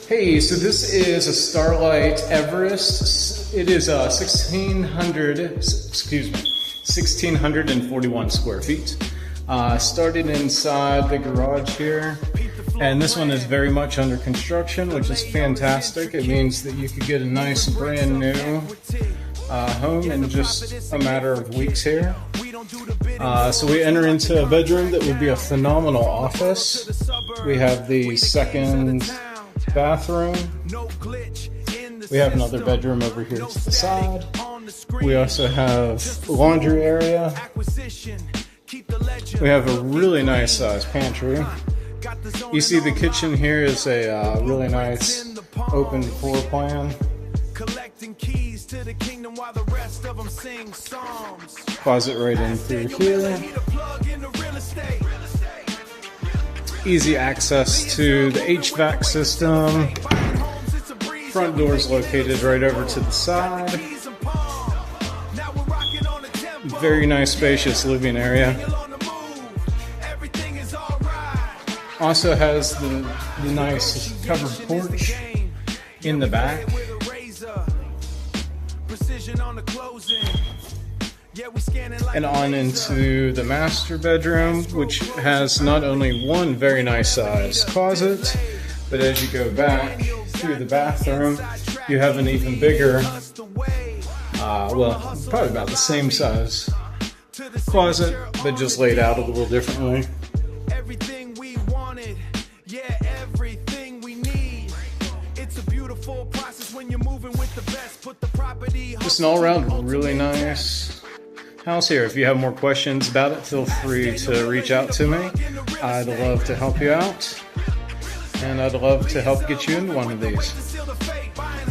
Hey, so this is a Starlight Everest. It is 1,641 square feet. Started inside the garage here, and this one is very much under construction, which is fantastic. It means that you could get a nice brand new home in just a matter of weeks here. So we enter into a bedroom that would be a phenomenal office. We have the second bathroom. We have another bedroom over here to the side. We also have laundry area. We have a really nice sized pantry. You see the kitchen here is a really nice open floor plan. Closet right in through here. Easy access to the HVAC system. Front door is located right over to the side. Very nice spacious living area. Also has the nice covered porch in the back. And on into the master bedroom, which has not only one very nice size closet, but as you go back through the bathroom, you have an even bigger, well, probably about the same size closet, but just laid out a little differently. Everything we wanted, yeah, everything we need. It's a beautiful process when you're moving with the best. Put the property. Just an all-around really nice house here. If you have more questions about it, feel free to reach out to me. I'd love to help you out, and I'd love to help get you into one of these.